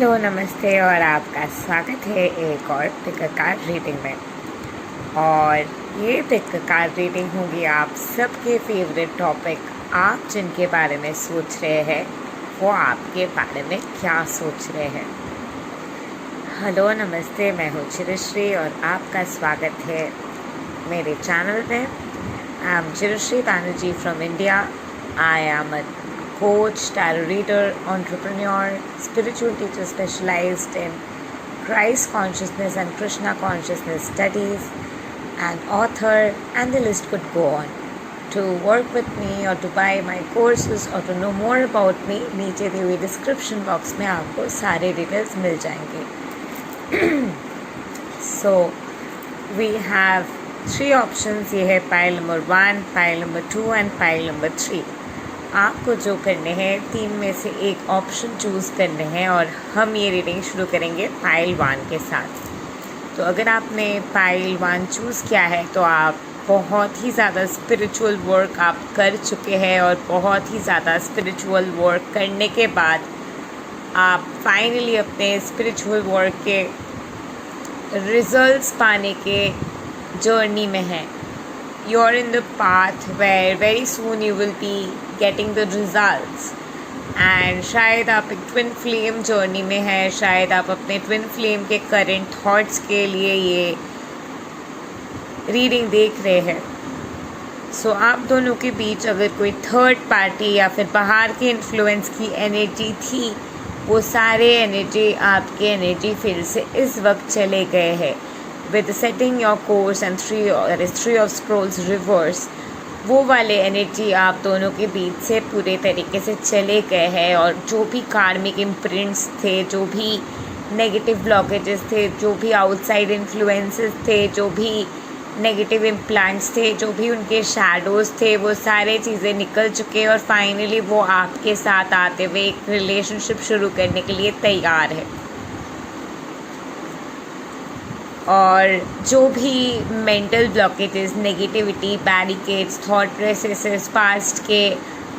Hello, नमस्ते और आपका स्वागत है एक और पिक अ कार्ड रीडिंग में। और ये पिक अ कार्ड रीडिंग होगी आप सबके फेवरेट टॉपिक। आप जिनके बारे में सोच रहे हैं वो आपके बारे में क्या सोच रहे हैं। हेलो, नमस्ते, मैं हूँ चिरश्री और आपका स्वागत है मेरे चैनल में। I am Chirashri Tanuji from India. I am a coach, tarot reader, entrepreneur, spiritual teacher specialized in Christ consciousness and Krishna consciousness studies, an author, and the list could go on. To work with me or to buy my courses or to know more about me, नीचे दी हुई description box में आपको सारे details मिल जाएंगे। So we have 3 options। ये है pile number 1, pile number 2 and pile number 3। आपको जो करने हैं 3 में से एक ऑप्शन चूज़ करने हैं और हम ये रीडिंग शुरू करेंगे पाइल 1 के साथ। तो अगर आपने पाइल 1 चूज़ किया है तो आप बहुत ही ज़्यादा स्पिरिचुअल वर्क आप कर चुके हैं और बहुत ही ज़्यादा स्पिरिचुअल वर्क करने के बाद आप फाइनली अपने स्पिरिचुअल वर्क के रिजल्ट्स पाने के जर्नी में हैं। You're in the path where very soon you will be getting the results। and शायद आप एक ट्विन फ्लेम जर्नी में है, शायद आप अपने ट्विन फ्लेम के करंट थॉट्स के लिए ये रीडिंग देख रहे हैं। सो आप दोनों के बीच अगर कोई थर्ड पार्टी या फिर बाहर के इन्फ्लुएंस की एनर्जी थी, वो सारे एनर्जी आपके एनर्जी फील्ड से इस वक्त चले गए हैं। with setting your course and 3 of scrolls reverse, वो वाले एनर्जी आप दोनों के बीच से पूरे तरीके से चले गए हैं। और जो भी कार्मिक इम्प्रिंट्स थे, जो भी नेगेटिव ब्लॉकेजेस थे, जो भी आउटसाइड इन्फ्लुएंसेस थे, जो भी नेगेटिव इम्प्लांट्स थे, जो भी उनके शैडोज़ थे, वो सारे चीज़ें निकल चुके हैं और फाइनली वो आपके साथ आते हुए एक रिलेशनशिप शुरू करने के लिए तैयार है। और जो भी mental blockages, negativity, barricades, thought processes, past के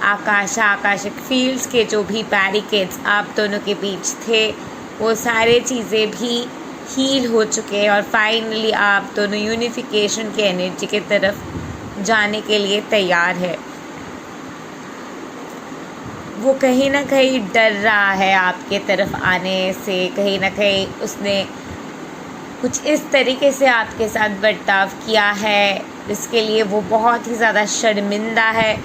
आकाशिक फील्ड्स के जो भी बैरिकेड्स आप दोनों के बीच थे, वो सारे चीज़ें भी हील हो चुके हैं और फाइनली आप दोनों यूनिफिकेशन के एनर्जी के तरफ जाने के लिए तैयार है। वो कहीं ना कहीं डर रहा है आपके तरफ आने से, कहीं ना कहीं उसने कुछ इस तरीके से आपके साथ बर्ताव किया है, इसके लिए वो बहुत ही ज़्यादा शर्मिंदा है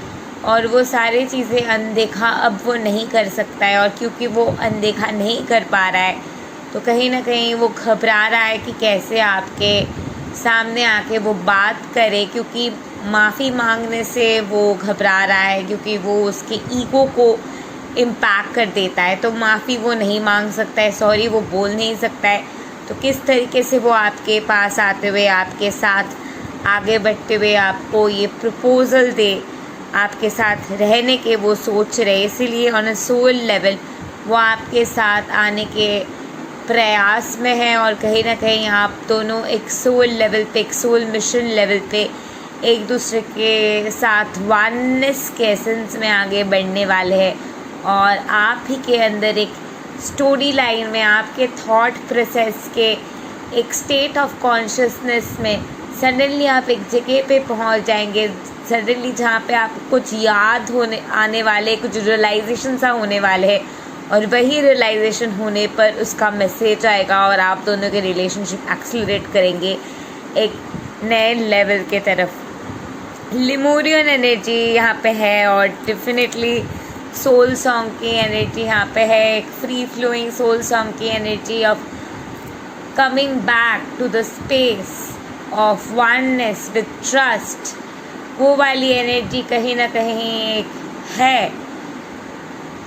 और वो सारी चीज़ें अनदेखा अब वो नहीं कर सकता है। और क्योंकि वो अनदेखा नहीं कर पा रहा है तो कहीं ना कहीं वो घबरा रहा है कि कैसे आपके सामने आके वो बात करे, क्योंकि माफ़ी मांगने से वो घबरा रहा है, क्योंकि वो उसके ईगो को इम्पैक्ट कर देता है। तो माफ़ी वो नहीं मांग सकता है, सॉरी वो बोल नहीं सकता है। तो किस तरीके से वो आपके पास आते हुए, आपके साथ आगे बढ़ते हुए आपको ये प्रपोज़ल दे, आपके साथ रहने के वो सोच रहे। इसीलिए ऑन अ सोल लेवल वो आपके साथ आने के प्रयास में है और कहीं ना कहीं आप दोनों एक सोल लेवल पे, एक सोल मिशन लेवल पे एक दूसरे के साथ वननेस के एसेंस में आगे बढ़ने वाले हैं। और आप ही के अंदर एक स्टोरी लाइन में, आपके थॉट प्रोसेस के एक स्टेट ऑफ कॉन्शियसनेस में सडनली आप एक जगह पे पहुंच जाएंगे, सडनली जहाँ पे आपको कुछ याद होने आने वाले, कुछ रियलाइजेशन सा होने वाले हैं और वही रियलाइजेशन होने पर उसका मैसेज आएगा और आप दोनों के रिलेशनशिप एक्सेलरेट करेंगे एक नए लेवल के तरफ। लिमोरियन एनर्जी यहाँ पे है और डेफिनेटली सोल सॉन्ग की एनर्जी यहाँ पे है, एक फ्री फ्लोइंग सोल सॉन्ग की energy of coming back to the space of oneness with trust. वो वाली एनर्जी कहीं ना कहीं एक है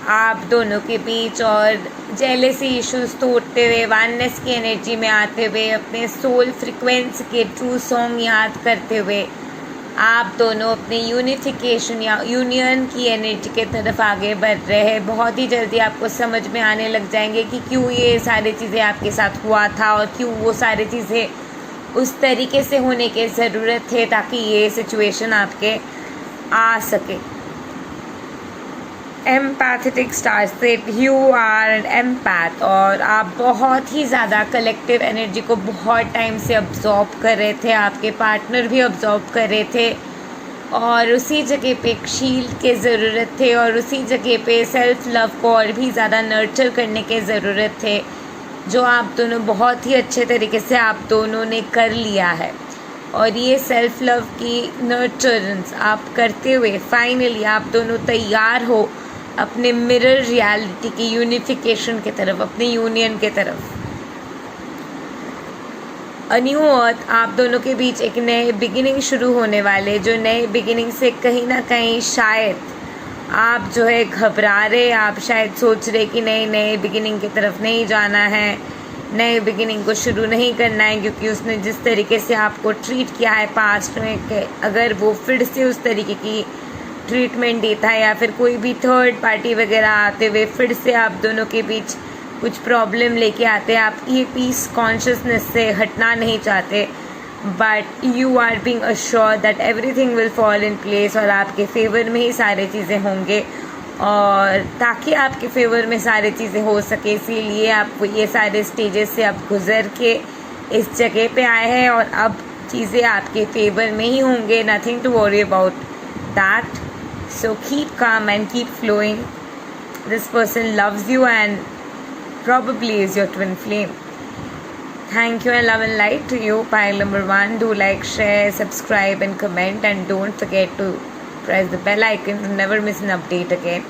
आप दोनों के बीच और जेलेसी इश्यूज तोड़ते हुए वननेस की एनर्जी में आते हुए, अपने सोल फ्रिक्वेंसी के ट्रू सॉन्ग याद करते हुए आप दोनों अपने यूनिफिकेशन या यूनियन की एनर्जी के तरफ आगे बढ़ रहे हैं। बहुत ही जल्दी आपको समझ में आने लग जाएंगे कि क्यों ये सारी चीज़ें आपके साथ हुआ था और क्यों वो सारी चीज़ें उस तरीके से होने की ज़रूरत है ताकि ये सिचुएशन आपके आ सके। Empathetic star set, you are an empath और आप बहुत ही ज़्यादा कलेक्टिव एनर्जी को बहुत टाइम से अब्जॉर्ब कर रहे थे, आपके पार्टनर भी अब्जॉर्ब कर रहे थे और उसी जगह पे एक शील्ड की ज़रूरत थे और उसी जगह पे सेल्फ लव को और भी ज़्यादा नर्चर करने की ज़रूरत थे, जो आप दोनों बहुत ही अच्छे तरीके से आप दोनों ने कर लिया है। और ये सेल्फ लव की नर्चरेंस आप करते हुए फाइनली आप दोनों तैयार हो अपने मिरर रियलिटी की यूनिफिकेशन की तरफ, अपनी यूनियन की तरफ। अ न्यू अर्थ, आप दोनों के बीच एक नए बिगिनिंग शुरू होने वाले, जो नए बिगिनिंग से कहीं ना कहीं शायद आप जो है घबरा रहे, आप शायद सोच रहे कि नए बिगिनिंग की तरफ नहीं जाना है, नए बिगिनिंग को शुरू नहीं करना है, क्योंकि उसने जिस तरीके से आपको ट्रीट किया है पास्ट में, अगर वो फिर से उस तरीके की ट्रीटमेंट देता है या फिर कोई भी थर्ड पार्टी वगैरह आते हुए फिर से आप दोनों के बीच कुछ प्रॉब्लम लेके आते हैं, आप ये पीस कॉन्शियसनेस से हटना नहीं चाहते, but you are being assure that everything will fall in place और आपके फेवर में ही सारी चीज़ें होंगे। और ताकि आपके फेवर में सारी चीज़ें हो सके, इसीलिए आप ये सारे स्टेजेस से आप गुजर के इस जगह पे आए हैं और अब चीज़ें आपके फेवर में ही होंगे। Nothing to worry about that, so keep calm and keep flowing. This person loves you and probably is your twin flame. Thank you and love and light to you. Pile number 1, do like, share, subscribe and comment, and don't forget to press the bell icon to never miss an update again.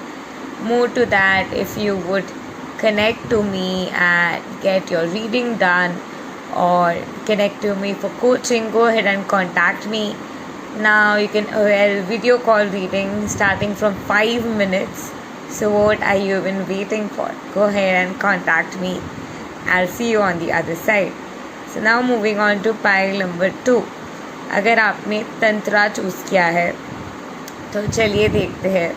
More to that, if you would connect to me and get your reading done or connect to me for coaching, go ahead and contact me. Now you can avail video call reading starting from 5 minutes. So what are you even waiting for? Go ahead and contact me. I'll see you on the other side. So now moving on to pile number 2. अगर आपने tantra choose किया है तो चलिए देखते हैं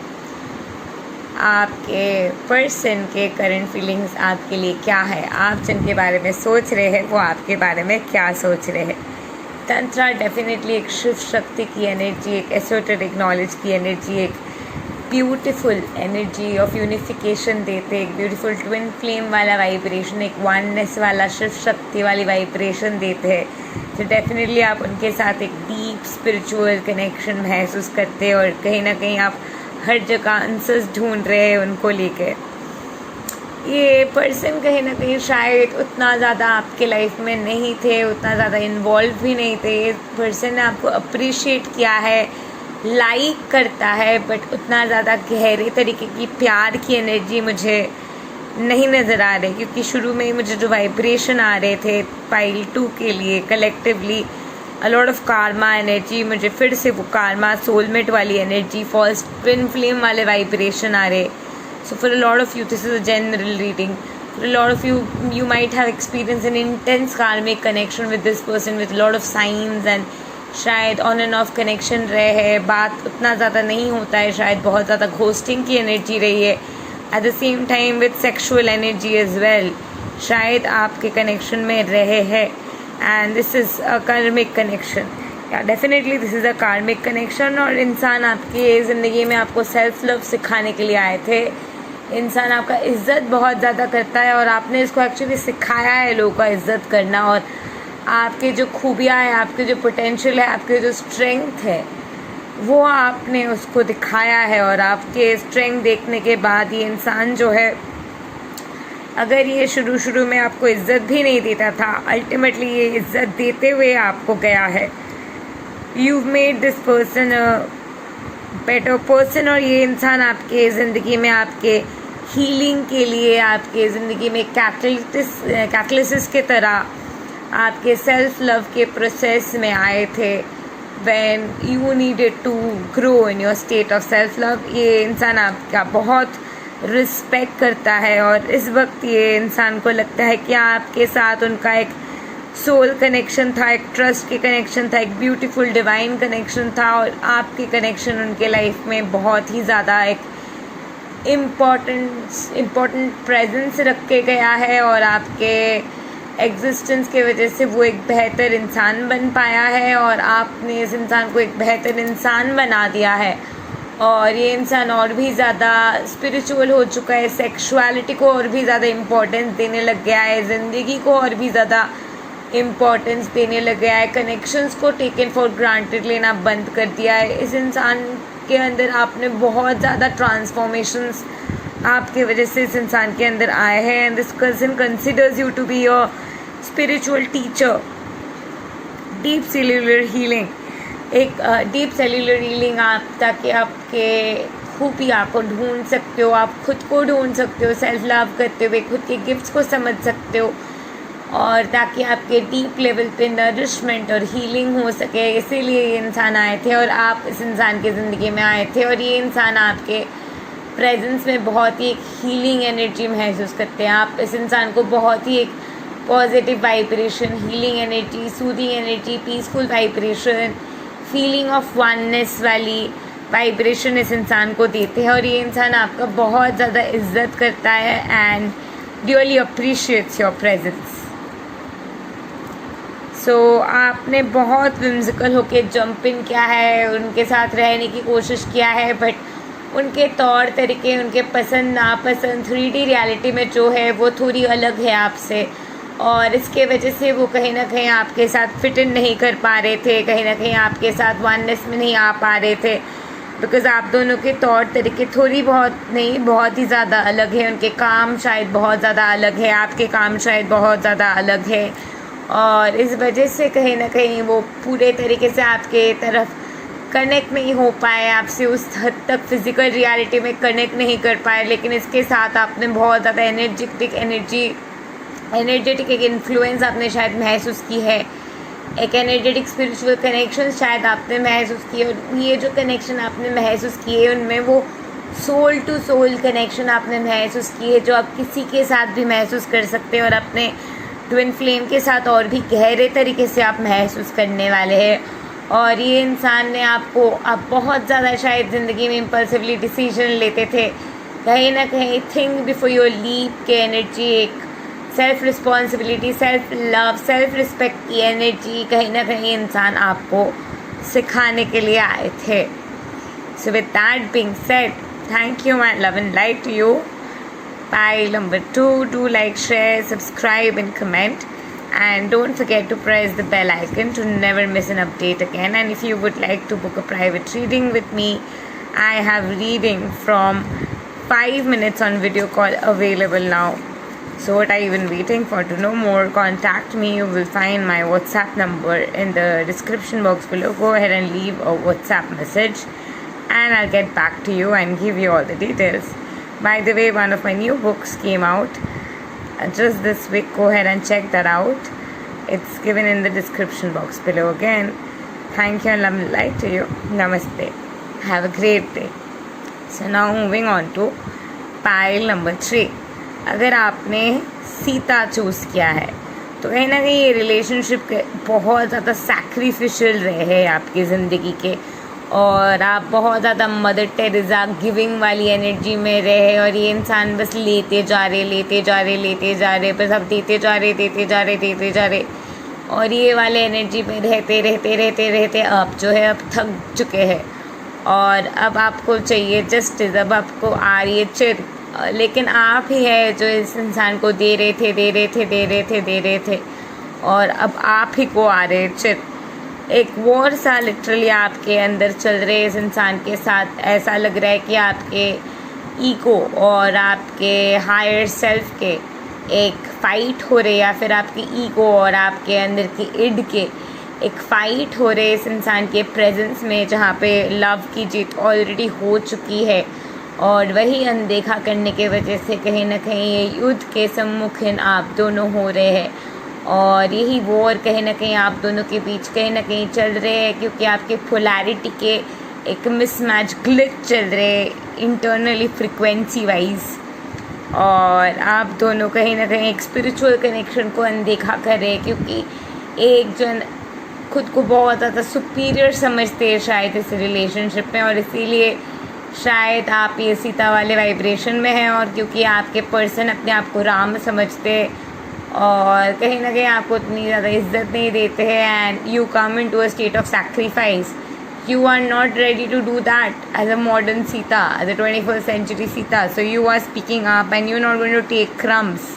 आपके person के करंट फीलिंग्स आपके लिए क्या है, आप जिनके बारे में सोच रहे हैं वो आपके बारे में क्या सोच रहे हैं। तंत्रा डेफिनेटली एक शिव शक्ति की एनर्जी, एक एसोटेरिक नॉलेज की एनर्जी, एक ब्यूटीफुल एनर्जी ऑफ यूनिफिकेशन देते, एक ब्यूटीफुल ट्विन फ्लेम वाला वाइब्रेशन, एक वननेस वाला शिव शक्ति वाली वाइब्रेशन देते हैं। तो डेफिनेटली आप उनके साथ एक डीप स्पिरिचुअल कनेक्शन महसूस करते हैं और कहीं ना कहीं आप हर जगह आंसर्स ढूंढ रहे हैं उनको लेकर। ये पर्सन कहीं ना कहीं शायद उतना ज़्यादा आपके लाइफ में नहीं थे, उतना ज़्यादा इन्वॉल्व भी नहीं थे। ये पर्सन ने आपको अप्रिशिएट किया है, लाइक करता है, बट उतना ज़्यादा गहरे तरीके की प्यार की एनर्जी मुझे नहीं नज़र आ रही, क्योंकि शुरू में ही मुझे जो वाइब्रेशन आ रहे थे पाइल 2 के लिए collectively a lot of Karma energy, मुझे फिर से वो कार्मा सोलमेट वाली एनर्जी, फर्स्ट ट्विन फ्लेम वाले वाइब्रेशन आ रहे। So for a lot of you, this is a general reading. For a lot of you, you might have experienced an intense karmic connection with this person with a lot of signs and शायद on end of connection रहे हैं, बात उतना ज़्यादा नहीं होता है, शायद बहुत ज़्यादा घोस्टिंग की एनर्जी रही है। At the same time with sexual energy as well, शायद आपके कनेक्शन में रहे हैं and this is a karmic connection. या definitely this is a karmic connection. और इंसान आपकी ज़िंदगी में आपको सेल्फ लव सिखाने के लिए आए थे। इंसान आपका इज़्ज़त बहुत ज़्यादा करता है और आपने इसको एक्चुअली सिखाया है लोगों का इज़्ज़त करना, और आपके जो खूबियाँ हैं, आपके जो पोटेंशियल है, आपके जो स्ट्रेंथ है, वो आपने उसको दिखाया है। और आपके स्ट्रेंथ देखने के बाद ये इंसान जो है, अगर ये शुरू में आपको इज़्ज़त भी नहीं देता था, अल्टीमेटली ये इज़्ज़त देते हुए आपको गया है। You made this person a better person. और ये इंसान आपके ज़िंदगी में आपके हीलिंग के लिए, आपके ज़िंदगी में कैटलिसिस के तरह आपके सेल्फ लव के प्रोसेस में आए थे when you needed to grow in your state of self love. ये इंसान आपका बहुत रिस्पेक्ट करता है और इस वक्त ये इंसान को लगता है कि आपके साथ उनका एक सोल कनेक्शन था, एक ट्रस्ट की कनेक्शन था, एक ब्यूटीफुल डिवाइन कनेक्शन था, और आपकी कनेक्शन उनके लाइफ में बहुत ही ज़्यादा एक इम्पॉर्टेंट प्रेजेंस रख के गया है। और आपके एग्जिस्टेंस के वजह से वो एक बेहतर इंसान बन पाया है और आपने इस इंसान को एक बेहतर इंसान बना दिया है। और ये इंसान और भी ज़्यादा स्पिरिचुअल हो चुका है, सेक्सुअलिटी को और भी ज़्यादा इम्पोर्टेंस देने लग गया है, ज़िंदगी को और भी ज़्यादा इम्पोर्टेंस देने लग गया है, कनेक्शंस को टेकन फॉर ग्रांटेड लेना बंद कर दिया है। इस इंसान के अंदर आपने बहुत ज़्यादा ट्रांसफॉर्मेशंस आपके वजह से इस इंसान के अंदर आए हैं। And this person considers you to be your spiritual teacher. Deep cellular healing, एक डीप सेल्यूलर हीलिंग आप, ताकि आपके खूबियाँ को ढूंढ सकते हो, आप खुद को ढूंढ सकते हो, सेल्फ लव करते हुए खुद के गिफ्ट्स को समझ सकते हो, और ताकि आपके डीप लेवल पे नरिशमेंट और हीलिंग हो सके। इसीलिए ये इंसान आए थे और आप इस इंसान की ज़िंदगी में आए थे, और ये इंसान आपके प्रेजेंस में बहुत ही एक हीलिंग एनर्जी महसूस करते हैं। आप इस इंसान को बहुत ही एक positive vibration, healing energy, soothing energy, peaceful vibration, feeling of oneness वाली वाइब्रेशन इस इंसान को देते हैं। और ये इंसान आपका बहुत ज़्यादा इज्जत करता है and really appreciates your presence. So आपने बहुत विम्सिकल होके जंप इन किया है, उनके साथ रहने की कोशिश किया है, बट उनके तौर तरीके, उनके पसंद नापसंद 3D रियलिटी में जो है वो थोड़ी अलग है आपसे, और इसके वजह से वो कहीं ना कहीं आपके साथ फिट इन नहीं कर पा रहे थे, कहीं ना कहीं आपके साथ वननेस में नहीं आ पा रहे थे, बिकॉज़ आप दोनों के तौर तरीके थोड़ी बहुत नहीं, बहुत ही ज़्यादा अलग है। उनके काम शायद बहुत ज़्यादा अलग है, आपके काम शायद बहुत ज़्यादा अलग है, और इस वजह से कहीं ना कहीं वो पूरे तरीके से आपके तरफ कनेक्ट नहीं हो पाए, आपसे उस हद तक फिज़िकल रियलिटी में कनेक्ट नहीं कर पाए। लेकिन इसके साथ आपने बहुत ज़्यादा एनर्जेटिक एक इन्फ्लुएंस आपने शायद महसूस की है, एक एनर्जेटिक स्पिरिचुअल कनेक्शन शायद आपने महसूस की है। और ये जो कनेक्शन आपने महसूस किए उनमें वो सोल टू सोल कनेक्शन आपने महसूस की है, जो आप किसी के साथ भी महसूस कर सकते हैं, और अपने ट्विन फ्लेम के साथ और भी गहरे तरीके से आप महसूस करने वाले हैं। और ये इंसान ने आपको, आप बहुत ज़्यादा शायद ज़िंदगी में इम्पल्सिवली डिसीजन लेते थे, कहीं ना कहीं थिंक बिफोर योर लीप के एनर्जी, एक self responsibility, self love, self respect की एनर्जी कहीं ना कहीं इंसान आपको सिखाने के लिए आए थे। So with that being said, thank you my love and light to you. Pile number 2, do like, share, subscribe and comment, and don't forget to press the bell icon to never miss an update again. And if you would like to book a private reading with me, I have reading from 5 minutes on video call available now. So what are you even waiting for? To know more, contact me. You will find my WhatsApp number in the description box below. Go ahead and leave a WhatsApp message and I'll get back to you and give you all the details. By the way, one of my new books came out just this week. Go ahead and check that out. It's given in the description box below. Again, thank you and love and light to you. Namaste. Have a great day. So now moving on to pile number 3. अगर आपने Sita choose किया है तो कहीं ना कहीं ये relationship के बहुत ज़्यादा सैक्रिफिशियल रहे हैं आपकी ज़िंदगी के, और आप बहुत ज़्यादा मदर टेरेसा गिविंग वाली एनर्जी में रहे, और ये इंसान बस लेते जा रहे, बस अब देते जा रहे, और ये वाले एनर्जी में रहते आप जो है अब थक चुके हैं, और अब आपको चाहिए जस्टिस, अब आपको आ रही है चिर, लेकिन आप ही है जो इस इंसान को दे रहे थे, और अब आप ही को आ रहे चिर। एक वॉर सा लिटरली आपके अंदर चल रहे इस इंसान के साथ। ऐसा लग रहा है कि आपके ईगो और आपके हायर सेल्फ के एक फ़ाइट हो रहे, या फिर आपकी ईगो और आपके अंदर की इड के एक फ़ाइट हो रहे इस इंसान के प्रेजेंस में, जहाँ पे लव की जीत ऑलरेडी हो चुकी है, और वही अनदेखा करने के वजह से कहीं ना कहीं ये युद्ध के सम्मुखीन आप दोनों हो रहे हैं, और यही वॉर कहीं ना कहीं आप दोनों के बीच कहीं ना कहीं चल रहे हैं, क्योंकि आपके पोलैरिटी के एक मिसमैच ग्लिच चल रहे इंटरनली फ्रिक्वेंसी वाइज, और आप दोनों कहीं ना कहीं एक स्पिरिचुअल कनेक्शन को अनदेखा कर रहे हैं, क्योंकि एक जन खुद को बहुत ज़्यादा सुपीरियर समझते हैं शायद इस रिलेशनशिप में, और इसीलिए शायद आप ये सीता वाले वाइब्रेशन में हैं, और क्योंकि आपके पर्सन अपने आप को राम समझते और कहीं ना कहीं आपको उतनी ज़्यादा इज्जत नहीं देते हैं, and you come in to a state of sacrifice you are not ready to do that as a modern Sita, as a 21st century Sita. So you are speaking up and you're not going to take crumbs.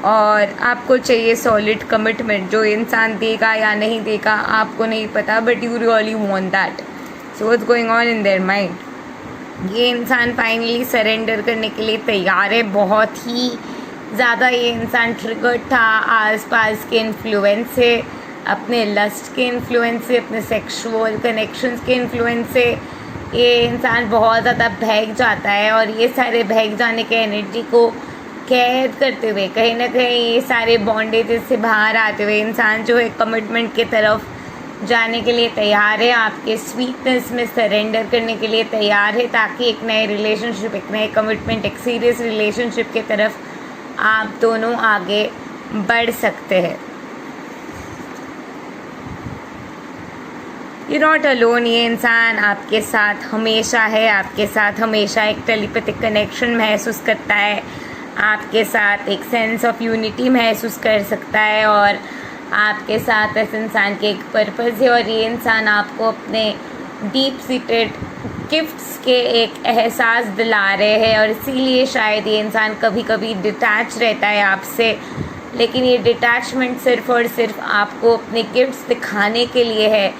और आपको चाहिए solid commitment, जो इंसान देगा या नहीं देगा आपको नहीं पता, but you really want that. So what's going on in their mind. ये इंसान फाइनली सरेंडर करने के लिए तैयार है. बहुत ही ज़्यादा ये इंसान ट्रिगर्ड था आसपास के इन्फ्लुएंस से, अपने लस्ट के इन्फ्लुएंस से, अपने सेक्सुअल कनेक्शंस के इन्फ्लुएंस से. ये इंसान बहुत ज़्यादा बहक जाता है और ये सारे बहक जाने के एनर्जी को कैद करते हुए कहीं ना कहीं ये सारे बॉन्डेजेस से बाहर आते हुए इंसान जो है कमिटमेंट के तरफ जाने के लिए तैयार है, आपके स्वीटनेस में सरेंडर करने के लिए तैयार है, ताकि एक नए रिलेशनशिप, एक नए कमिटमेंट, एक सीरियस रिलेशनशिप के तरफ आप दोनों आगे बढ़ सकते हैं. You not alone. ये इंसान आपके साथ हमेशा है, आपके साथ हमेशा एक टेलीपैथिक कनेक्शन महसूस करता है, आपके साथ एक सेंस ऑफ यूनिटी महसूस कर सकता है और आपके साथ इस इंसान के एक पर्पज़ है. और ये इंसान आपको अपने डीप सीटेड गिफ्ट्स के एक एहसास दिला रहे हैं और इसीलिए शायद ये इंसान कभी कभी डिटैच रहता है आपसे, लेकिन ये डिटैचमेंट सिर्फ़ और सिर्फ आपको अपने गिफ्ट्स दिखाने के लिए है.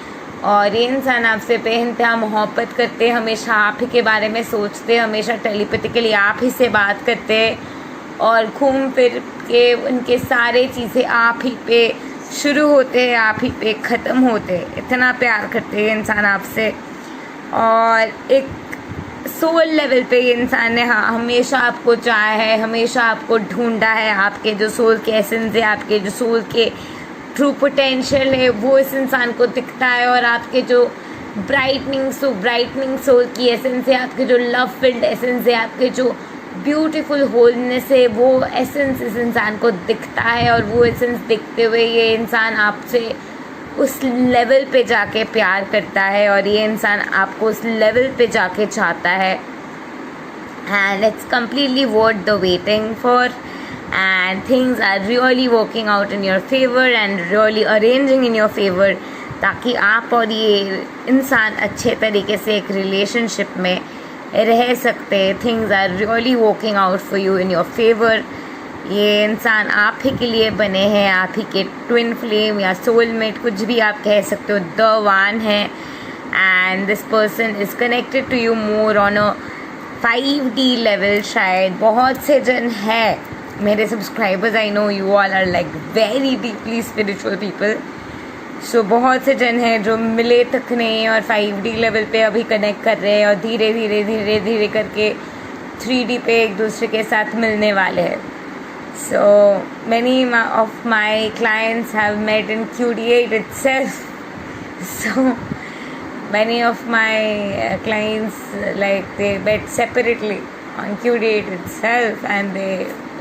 और ये इंसान आपसे बेइंतहा मोहब्बत करते हैं, हमेशा आप ही के बारे में सोचते हैं, हमेशा टेलीपैथिकली आप ही से बात करते हैं और घूम फिर के उनके सारे चीज़ें आप ही पे शुरू होते हैं, आप ही पे ख़त्म होते हैं. इतना प्यार करते हैं इंसान आपसे. और एक सोल लेवल पे ये इंसान ने हमेशा आपको चाहा है, हमेशा आपको ढूंढा है. आपके जो सोल के एसेंस है, आपके जो सोल के ट्रू पोटेंशियल है, वो इस इंसान को दिखता है. और आपके जो ब्राइटनिंग सोल की एसेंस है, आपके जो लव फिल्ड एसेंस है, आपके जो ब्यूटीफुल होलनेस है, वो एसेंस इस इंसान को दिखता है. और वो एसेंस दिखते हुए ये इंसान आपसे उस लेवल पे जाके प्यार करता है और ये इंसान आपको उस लेवल पे जाके चाहता है. And it's completely worth the waiting for. And things are really working out in your favor and really arranging in your favor, ताकि आप और ये इंसान अच्छे तरीके से एक रिलेशनशिप में रह सकते हैं. Things are really working out for you in your favour. ये इंसान आप ही के लिए बने हैं, आप ही के ट्विन फ्लेम या सोलमेट, कुछ भी आप कह सकते हो, द वन है. And this person is connected to you more on a 5D level. शायद बहुत से जन है मेरे subscribers, I know you all are like very deeply spiritual people. So बहुत से जन हैं जो मिले तक नहीं और 5D लेवल पे अभी कनेक्ट कर रहे हैं और धीरे धीरे धीरे धीरे करके 3D पे एक दूसरे के साथ मिलने वाले हैं. So many of my clients have met in QD8 itself. So many of my clients, like, they met separately on QD8 itself and they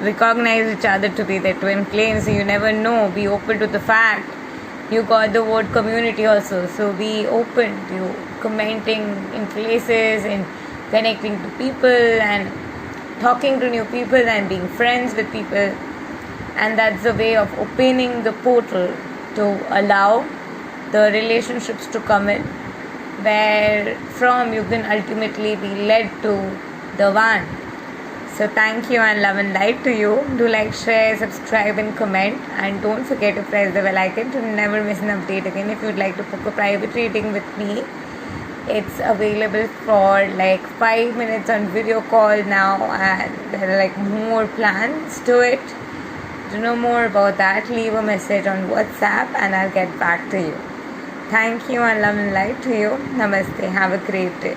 recognize each other to be their twin flames. So you never know. Be open to the fact. You got the word community also, so be open to commenting in places and connecting to people and talking to new people and being friends with people. And that's the way of opening the portal to allow the relationships to come in, where from you can ultimately be led to the one. So thank you and love and light to you. Do like, share, subscribe and comment, and don't forget to press the bell icon to never miss an update again. If you'd like to book a private reading with me, it's available for like 5 minutes on video call now, and there are like more plans to it. To know more about that, leave a message on WhatsApp and I'll get back to you. Thank you and love and light to you. Namaste. Have a great day.